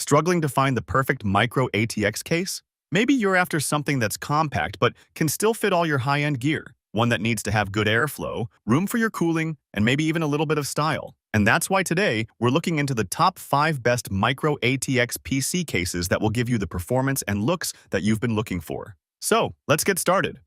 Struggling to find the perfect micro ATX case? Maybe you're after something that's compact but can still fit all your high-end gear. One that needs to have good airflow, room for your cooling, and maybe even a little bit of style. And that's why today, we're looking into the top 5 best micro ATX PC cases that will give you the performance and looks that you've been looking for. So, let's get started.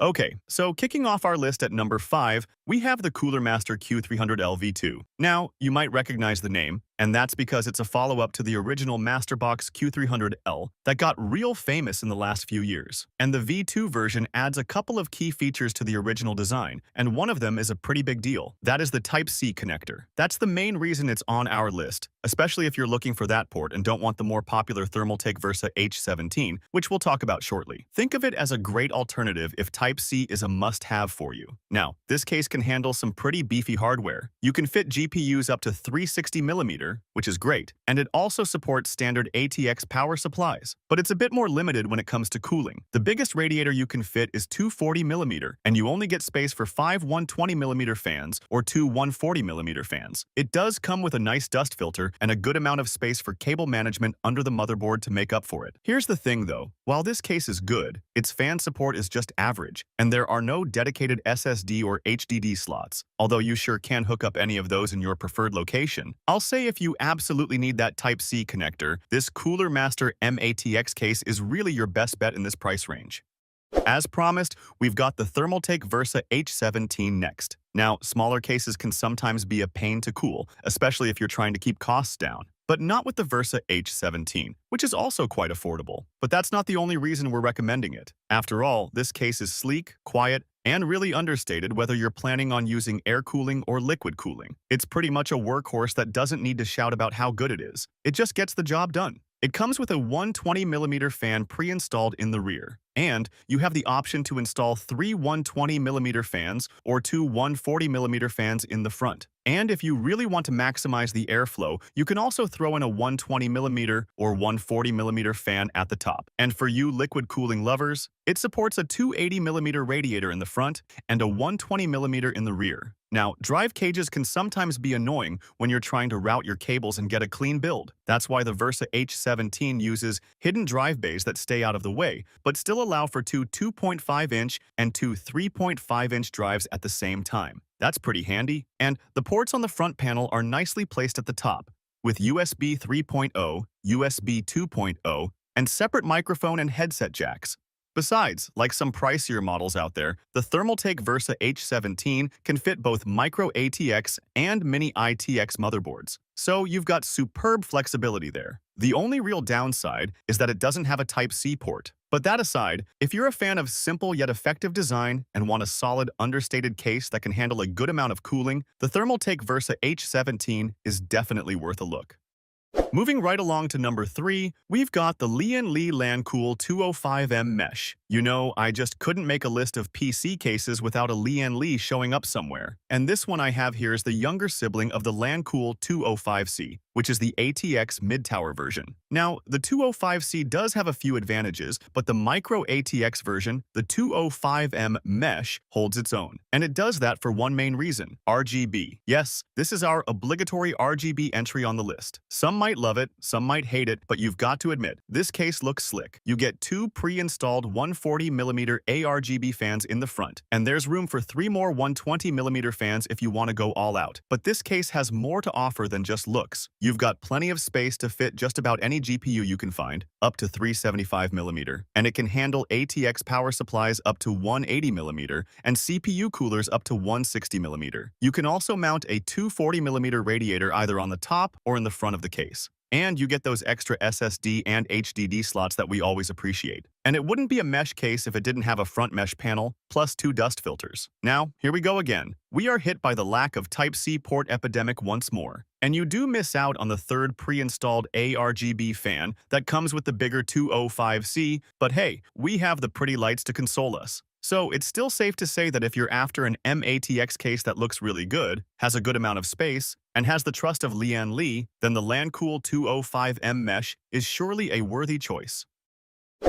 Okay, so kicking off our list at number 5, we have the Cooler Master Q300L V2. Now, you might recognize the name, and that's because it's a follow-up to the original Masterbox Q300L that got real famous in the last few years. And the V2 version adds a couple of key features to the original design, and one of them is a pretty big deal. That is the Type-C connector. That's the main reason it's on our list, especially if you're looking for that port and don't want the more popular Thermaltake Versa H17, which we'll talk about shortly. Think of it as a great alternative if Type-C is a must-have for you. Now, this case can handle some pretty beefy hardware. You can fit GPUs up to 360mm, which is great, and it also supports standard ATX power supplies. But it's a bit more limited when it comes to cooling. The biggest radiator you can fit is 240mm, and you only get space for 5 120mm fans or 2 140mm fans. It does come with a nice dust filter and a good amount of space for cable management under the motherboard to make up for it. Here's the thing though, while this case is good, its fan support is just average, and there are no dedicated SSD or HDD slots, although you sure can hook up any of those in your preferred location. I'll say if you absolutely need that Type-C connector, this Cooler Master mATX case is really your best bet in this price range. As promised, we've got the Thermaltake Versa H17 next. Now, smaller cases can sometimes be a pain to cool, especially if you're trying to keep costs down. But not with the Versa H17, which is also quite affordable. But that's not the only reason we're recommending it. After all, this case is sleek, quiet, and really understated whether you're planning on using air cooling or liquid cooling. It's pretty much a workhorse that doesn't need to shout about how good it is. It just gets the job done. It comes with a 120mm fan pre-installed in the rear, and you have the option to install 3 120mm fans or 2 140mm fans in the front. And if you really want to maximize the airflow, you can also throw in a 120mm or 140mm fan at the top. And for you liquid cooling lovers, it supports a 280mm radiator in the front and a 120mm in the rear. Now, drive cages can sometimes be annoying when you're trying to route your cables and get a clean build. That's why the Versa H17 uses hidden drive bays that stay out of the way, but still allow for two 2.5-inch and two 3.5-inch drives at the same time. That's pretty handy. And the ports on the front panel are nicely placed at the top, with USB 3.0, USB 2.0, and separate microphone and headset jacks. Besides, like some pricier models out there, the Thermaltake Versa H17 can fit both micro ATX and mini ITX motherboards. So you've got superb flexibility there. The only real downside is that it doesn't have a Type-C port. But that aside, if you're a fan of simple yet effective design and want a solid, understated case that can handle a good amount of cooling, the Thermaltake Versa H17 is definitely worth a look. Moving right along to number 3, we've got the Lian Lancool 205M Mesh. You know, I just couldn't make a list of PC cases without a Lian showing up somewhere. And this one I have here is the younger sibling of the Lancool 205C, which is the ATX mid-tower version. Now, the 205C does have a few advantages, but the micro ATX version, the 205M Mesh, holds its own. And it does that for one main reason: RGB. Yes, this is our obligatory RGB entry on the list. Some might love it, some might hate it, but you've got to admit, this case looks slick. You get 2 pre-installed 140mm ARGB fans in the front, and there's room for 3 more 120mm fans if you want to go all out. But this case has more to offer than just looks. You've got plenty of space to fit just about any GPU you can find, up to 375mm, and it can handle ATX power supplies up to 180mm and CPU coolers up to 160mm. You can also mount a 240mm radiator either on the top or in the front of the case. And you get those extra SSD and HDD slots that we always appreciate. And it wouldn't be a mesh case if it didn't have a front mesh panel, plus 2 dust filters. Now, here we go again. We are hit by the lack of Type-C port epidemic once more. And you do miss out on the third pre-installed ARGB fan that comes with the bigger 205C, but hey, we have the pretty lights to console us. So it's still safe to say that if you're after an mATX case that looks really good, has a good amount of space, and has the trust of Lian, then the Lancool 205M Mesh is surely a worthy choice.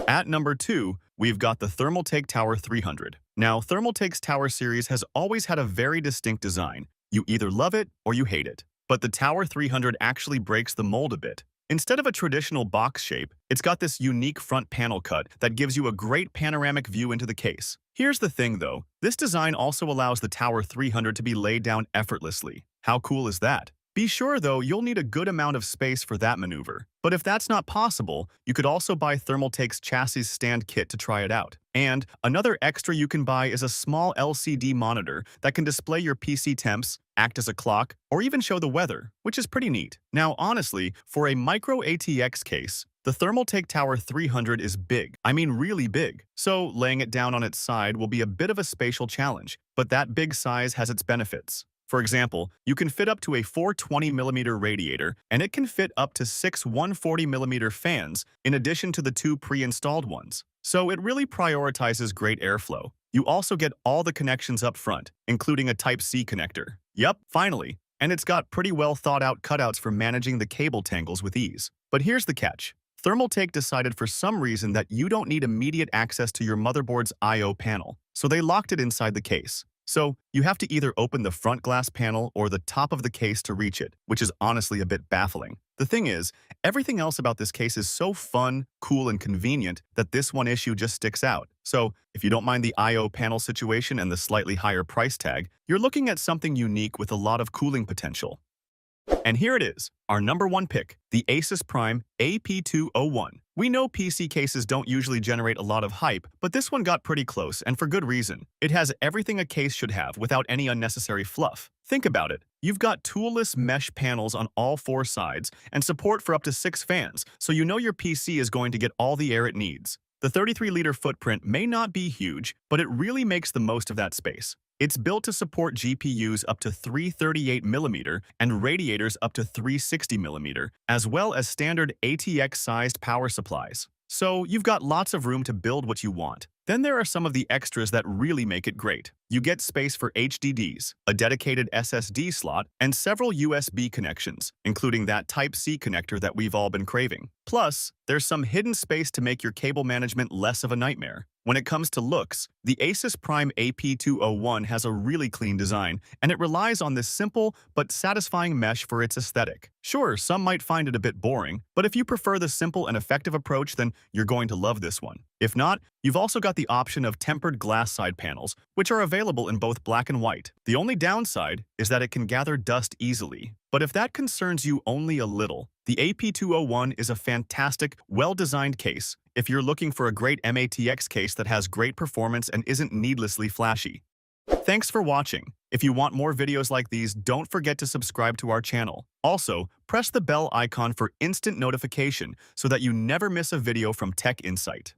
At number 2, we've got the Thermaltake Tower 300. Now, Thermaltake's Tower series has always had a very distinct design. You either love it or you hate it. But the Tower 300 actually breaks the mold a bit. Instead of a traditional box shape, it's got this unique front panel cut that gives you a great panoramic view into the case. Here's the thing though, this design also allows the Tower 300 to be laid down effortlessly. How cool is that? Be sure though, you'll need a good amount of space for that maneuver. But if that's not possible, you could also buy Thermaltake's chassis stand kit to try it out. And another extra you can buy is a small LCD monitor that can display your PC temps, act as a clock, or even show the weather, which is pretty neat. Now honestly, for a micro ATX case, the Thermaltake Tower 300 is big. I mean really big. So laying it down on its side will be a bit of a spatial challenge, but that big size has its benefits. For example, you can fit up to a 420mm radiator, and it can fit up to 6 140mm fans, in addition to the 2 pre-installed ones. So it really prioritizes great airflow. You also get all the connections up front, including a Type-C connector. Yup, finally. And it's got pretty well thought out cutouts for managing the cable tangles with ease. But here's the catch. Thermaltake decided for some reason that you don't need immediate access to your motherboard's I/O panel, so they locked it inside the case. So you have to either open the front glass panel or the top of the case to reach it, which is honestly a bit baffling. The thing is, everything else about this case is so fun, cool, and convenient that this one issue just sticks out. So if you don't mind the I/O panel situation and the slightly higher price tag, you're looking at something unique with a lot of cooling potential. And here it is, our number one pick, the Asus Prime AP201. We know PC cases don't usually generate a lot of hype, but this one got pretty close, and for good reason. It has everything a case should have without any unnecessary fluff. Think about it. You've got toolless mesh panels on all 4 sides and support for up to 6 fans, so you know your PC is going to get all the air it needs. The 33-liter footprint may not be huge, but it really makes the most of that space. It's built to support GPUs up to 338mm and radiators up to 360mm, as well as standard ATX-sized power supplies. So you've got lots of room to build what you want. Then there are some of the extras that really make it great. You get space for HDDs, a dedicated SSD slot, and several USB connections, including that Type-C connector that we've all been craving. Plus, there's some hidden space to make your cable management less of a nightmare. When it comes to looks, the Asus Prime AP201 has a really clean design, and it relies on this simple but satisfying mesh for its aesthetic. Sure, some might find it a bit boring, but if you prefer the simple and effective approach, then you're going to love this one. If not, you've also got the option of tempered glass side panels, which are available in both black and white. The only downside is that it can gather dust easily. But if that concerns you only a little, the AP201 is a fantastic, well-designed case if you're looking for a great mATX case that has great performance and isn't needlessly flashy. Thanks for watching. If you want more videos like these, don't forget to subscribe to our channel. Also, press the bell icon for instant notification so that you never miss a video from Tech Insight.